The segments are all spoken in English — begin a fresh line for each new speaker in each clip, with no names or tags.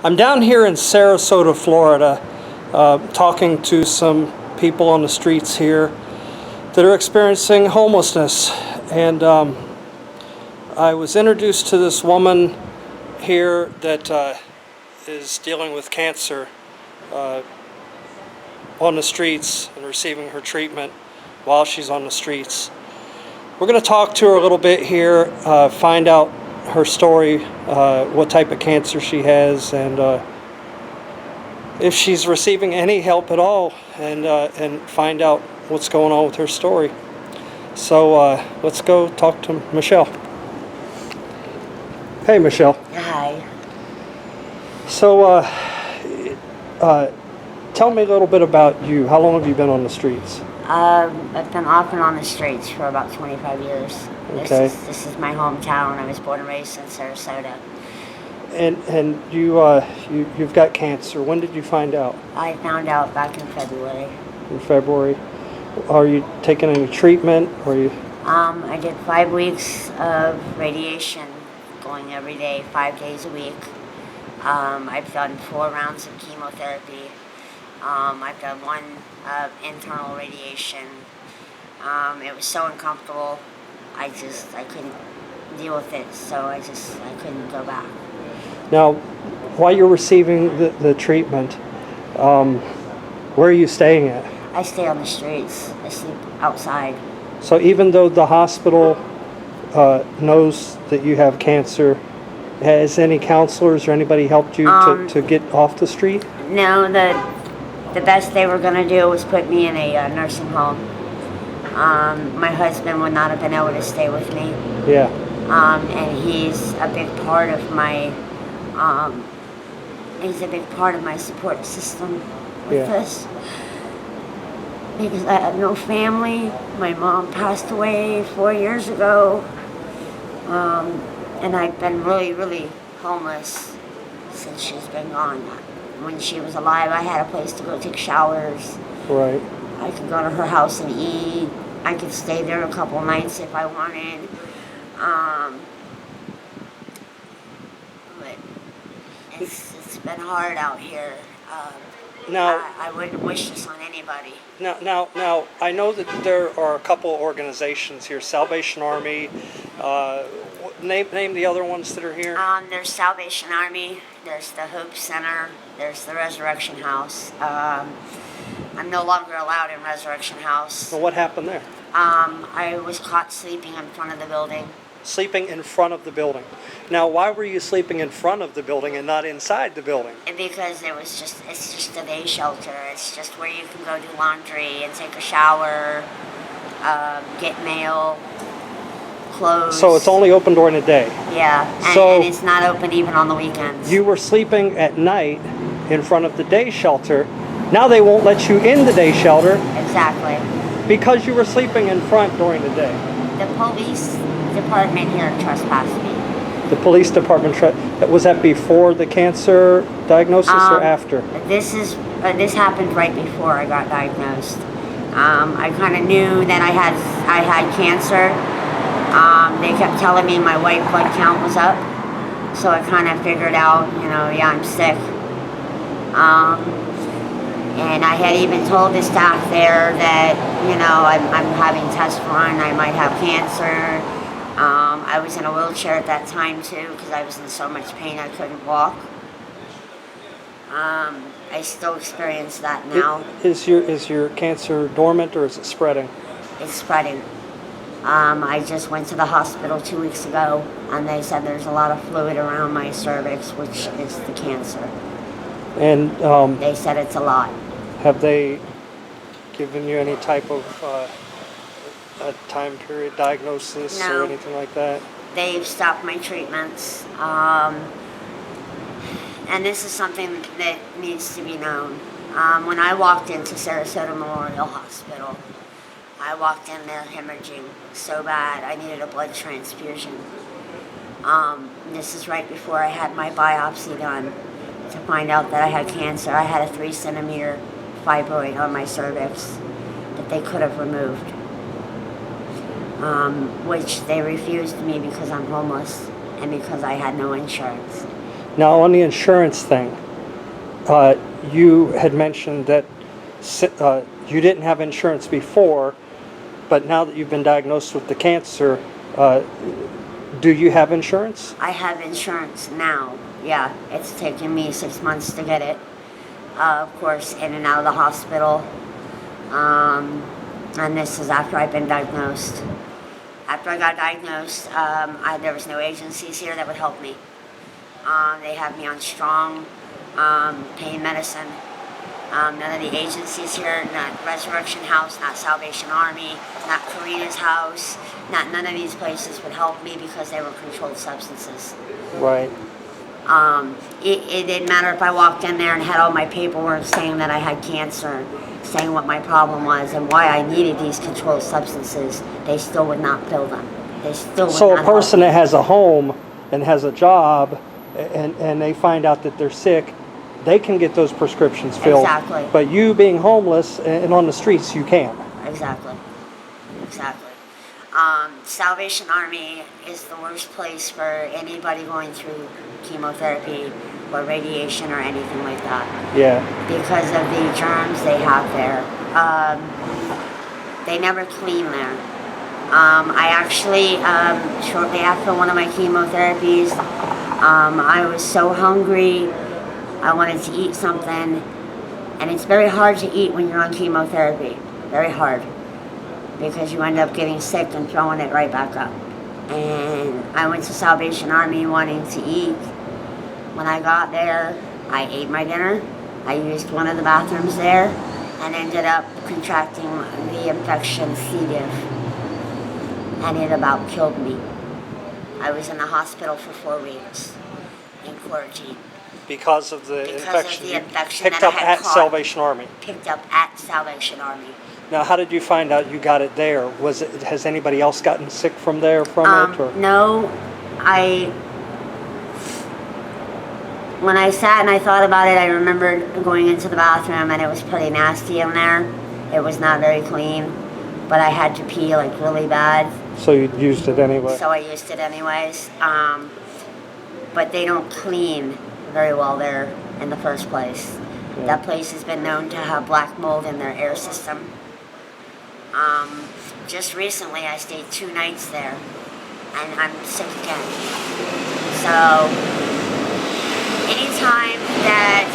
I'm down here in Sarasota, Florida, talking to some people on the streets here that are experiencing homelessness. And I was introduced to this woman here that is dealing with cancer on the streets and receiving her treatment while she's on the streets. We're going to talk to her a little bit here, find out her story, what type of cancer she has, and if she's receiving any help at all, and find out what's going on with her story. So let's go talk to Michelle. Hey, Michelle.
Hi.
So tell me a little bit about you. How long have you been on the streets?
I've been off and on the streets for about 25 years.
Okay.
This is my hometown. I was born and raised in Sarasota.
And you've got cancer. When did you find out?
I found out back in February.
In February. Are you taking any treatment? Or you?
I did 5 weeks of radiation, going every day, 5 days a week. I've done 4 rounds of chemotherapy. I've done 1 internal radiation. It was so uncomfortable. I couldn't deal with it, so I couldn't go back.
Now, while you're receiving the treatment, where are you staying at?
I stay on the streets. I sleep outside.
So even though the hospital knows that you have cancer, has any counselors or anybody helped you to get off the street?
No, the best they were going to do was put me in a nursing home. My husband would not have been able to stay with me.
Yeah.
And he's a big part of my support system with this. Because I have no family. My mom passed away 4 years ago. And I've been really, really homeless since she's been gone. When she was alive, I had a place to go take showers.
Right.
I could go to her house and eat. I could stay there a couple nights if I wanted. But it's been hard out here.
Now,
I wouldn't wish this on anybody.
Now, I know that there are a couple organizations here, Salvation Army. Name the other ones that are here.
There's Salvation Army. There's the Hope Center. There's the Resurrection House. I'm no longer allowed in Resurrection House.
Well, what happened there?
I was caught sleeping in front of the building.
Sleeping in front of the building. Now, why were you sleeping in front of the building and not inside the building?
Because it's just a day shelter. It's just where you can go do laundry and take a shower, get mail, clothes.
So it's only open during the day?
Yeah, and it's not open even on the weekends. You
were sleeping at night in front of the day shelter. Now they won't let you in the day shelter.
Exactly.
Because you were sleeping in front during the day.
The police department here trespassed me.
The police department, was that before the cancer diagnosis or after?
This happened right before I got diagnosed. I kind of knew that I had cancer. They kept telling me my white blood count was up, so I kind of figured out, yeah, I'm sick. And I had even told the staff there that, I'm having tests run, I might have cancer. I was in a wheelchair at that time too, because I was in so much pain I couldn't walk. I still experience that now.
Is your cancer dormant or is it spreading?
It's spreading. I just went to the hospital 2 weeks ago, and they said there's a lot of fluid around my cervix, which is the cancer.
And
they said it's a lot.
Have they given you any type of a time period diagnosis or anything like that?
They've stopped my treatments. And this is something that needs to be known. When I walked into Sarasota Memorial Hospital, I walked in there hemorrhaging so bad I needed a blood transfusion. This is right before I had my biopsy done to find out that I had cancer. I had a 3-centimeter fibroid on my cervix that they could have removed, which they refused me because I'm homeless and because I had no insurance.
Now, on the insurance thing, you had mentioned that you didn't have insurance before, but now that you've been diagnosed with the cancer, do you have insurance?
I have insurance now. Yeah, it's taken me 6 months to get it. Of course, in and out of the hospital. And this is after I've been diagnosed. After I got diagnosed, there was no agencies here that would help me. They have me on strong pain medicine. None of the agencies here, not Resurrection House, not Salvation Army, not Karina's House, none of these places would help me because they were controlled substances.
Right.
It didn't matter if I walked in there and had all my paperwork saying that I had cancer, saying what my problem was and why I needed these controlled substances. They still would not fill them. They still would
So
not
a person
help
that has a home and has a job and they find out that they're sick, they can get those prescriptions filled.
Exactly.
But you being homeless and on the streets, you can't.
Exactly. Salvation Army is the worst place for anybody going through chemotherapy or radiation or anything like that.
Yeah.
Because of the germs they have there. They never clean there. I actually, shortly after one of my chemotherapies, I was so hungry, I wanted to eat something, and it's very hard to eat when you're on chemotherapy. Very hard. Because you end up getting sick and throwing it right back up. And I went to Salvation Army wanting to eat. When I got there, I ate my dinner. I used one of the bathrooms there and ended up contracting the infection C. diff. And it about killed me. I was in the hospital for 4 weeks in quarantine.
Because of the infection
you picked
that up at Salvation Army.
Picked up at Salvation Army.
Now, how did you find out you got it there? Has anybody else gotten sick from there from it? Or?
No, when I sat and I thought about it, I remembered going into the bathroom and it was pretty nasty in there. It was not very clean, but I had to pee like really bad.
So you used it anyway?
So I used it anyways. But they don't clean very well there in the first place. Yeah. That place has been known to have black mold in their air system. Just recently I stayed 2 nights there and I'm sick again. So anytime that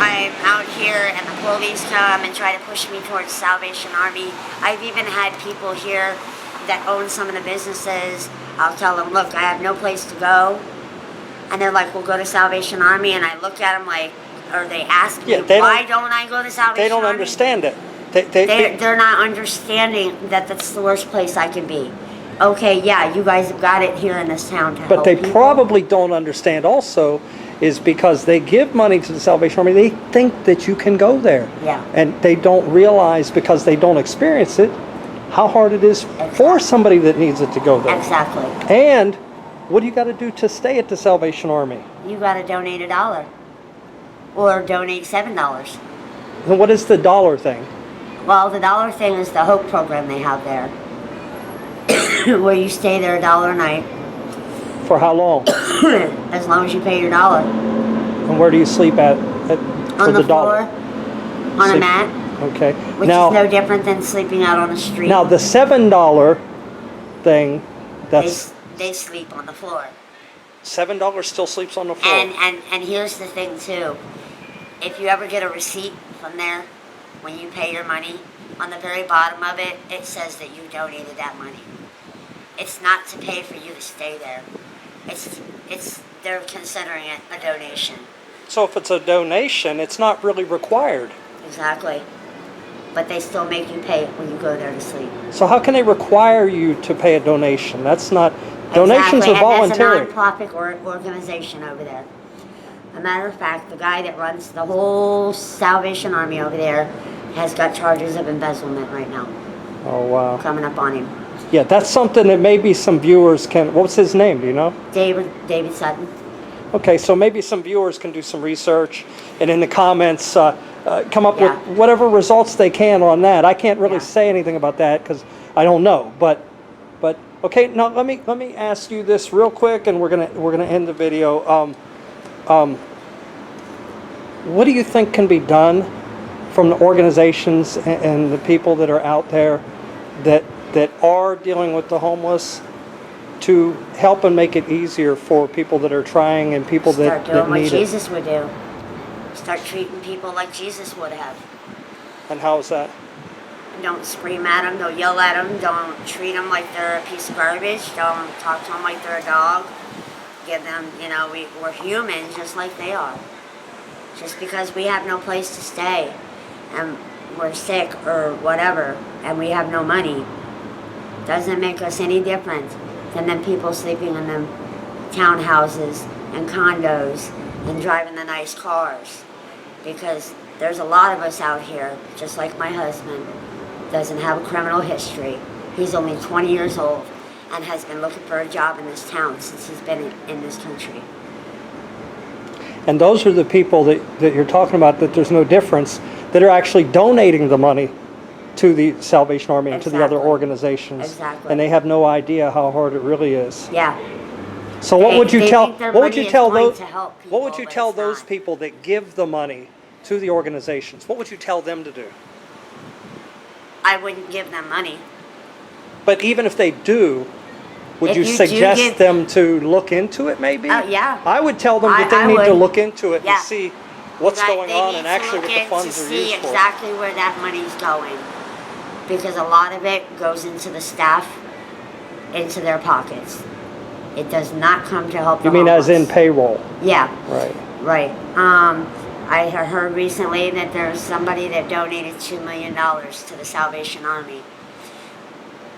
I'm out here and the police come and try to push me towards Salvation Army, I've even had people here that own some of the businesses. I'll tell them, look, I have no place to go. And they're like, well, go to Salvation Army. And I look at them like, or they ask me, why don't I go to Salvation Army?
They don't understand it.
They're not understanding that that's the worst place I can be. Okay, yeah, you guys have got it here in this town to help
But they
people.
probably don't understand also is because they give money to the Salvation Army, they think that you can go there.
Yeah.
And they don't realize, because they don't experience it, how hard it is for somebody that needs it to go there.
Exactly.
And what do you got to do to stay at the Salvation Army?
You got to donate $1 or donate $7.
And what is the dollar thing?
Well, the dollar thing is the Hope program they have there, where you stay there $1 a night.
For how long?
As long as you pay your $1.
And where do you sleep at
On the floor,
dollar?
on a mat.
Okay.
Which is no different than sleeping out on the street.
Now the $7 thing, that's
they sleep on the floor.
$7 still sleeps on the floor.
And here's the thing too. If you ever get a receipt from there, when you pay your money, on the very bottom of it, it says that you donated that money. It's not to pay for you to stay there. They're considering it a donation.
So if it's a donation, it's not really required.
Exactly. But they still make you pay it when you go there to sleep.
So how can they require you to pay a donation? That's not, donations are voluntary.
And that's a non-profit organization over there. As a matter of fact, the guy that runs the whole Salvation Army over there has got charges of embezzlement right now.
Oh, wow.
Coming up on him.
Yeah, that's something that maybe some viewers can, what's his name, do you know?
David Sutton.
Okay, so maybe some viewers can do some research and in the comments come up with whatever results they can on that. I can't really say anything about that because I don't know. But okay, now let me ask you this real quick, and we're gonna end the video. what do you think can be done from the organizations and the people that are out there that are dealing with the homeless to help and make it easier for people that are trying and people
Start
that
doing what
need
Jesus would do. Start treating people like Jesus would have.
it? And how is that?
Don't scream at them. Don't yell at them. Don't treat them like they're a piece of garbage. Don't talk to them like they're a dog. Give them, we're human just like they are. Just because we have no place to stay and we're sick or whatever and we have no money doesn't make us any different than them people sleeping in them townhouses and condos and driving the nice cars. Because there's a lot of us out here, just like my husband, doesn't have a criminal history. He's only 20 years old and has been looking for a job in this town since he's been in this country.
And those are the people that you're talking about, that there's no difference, that are actually donating the money to the Salvation Army and to the other organizations.
Exactly.
And they have no idea how hard it really is.
Yeah.
So what would you tell
What
those people that give the money to the organizations? What would you tell them to do?
I wouldn't give them money.
But even if they do, would
If
you
you do
suggest
give-
them to look into it maybe?
Yeah.
I would tell them that they
I
need to
would.
look into it
Yeah.
and see what's going
They
on
need
and
to
actually
look
what the
in
funds
to
are
see
used for.
exactly where that money's going. Because a lot of it goes into the staff, into their pockets. It does not come to help the
You mean as in
homeless.
payroll?
Yeah.
Right.
Right. I heard recently that there's somebody that donated $2 million to the Salvation Army.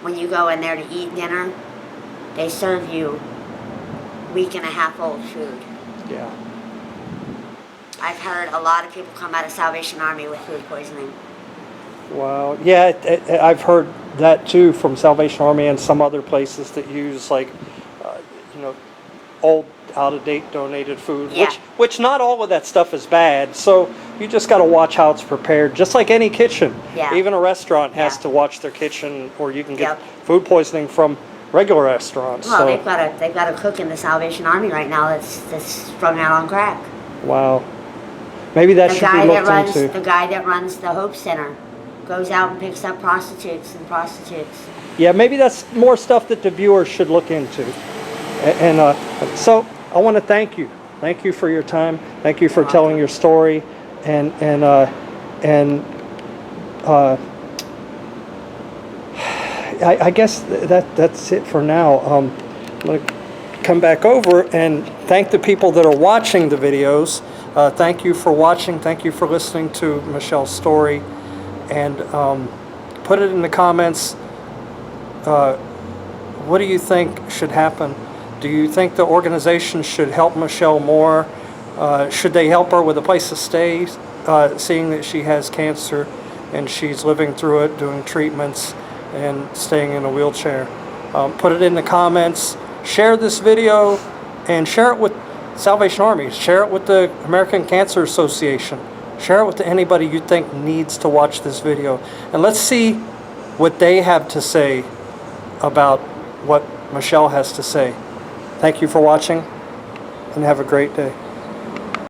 When you go in there to eat dinner, they serve you week and a half old food.
Yeah.
I've heard a lot of people come out of Salvation Army with food poisoning.
Wow. Yeah, I've heard that too from Salvation Army and some other places that use old, out-of-date donated food.
Yeah.
Which not all of that stuff is bad. So you just got to watch how it's prepared. Just like any kitchen.
Yeah.
Even a restaurant has
Yeah.
to watch their kitchen, or you can get
Yep.
food poisoning from regular restaurants.
Well,
So
they've got a cook in the Salvation Army right now that's strung out on crack.
wow. Maybe that should be looked into.
The guy that runs the Hope Center goes out and picks up prostitutes.
Yeah, maybe that's more stuff that the viewers should look into. And so I want to thank you. Thank you for your time. Thank you for telling your story. I guess that's it for now. I'm going to come back over and thank the people that are watching the videos. Thank you for watching. Thank you for listening to Michelle's story. And put it in the comments. What do you think should happen? Do you think the organization should help Michelle more? Should they help her with a place to stay, seeing that she has cancer and she's living through it, doing treatments and staying in a wheelchair? Put it in the comments. Share this video and share it with Salvation Army. Share it with the American Cancer Association. Share it with anybody you think needs to watch this video. And let's see what they have to say about what Michelle has to say. Thank you for watching and have a great day.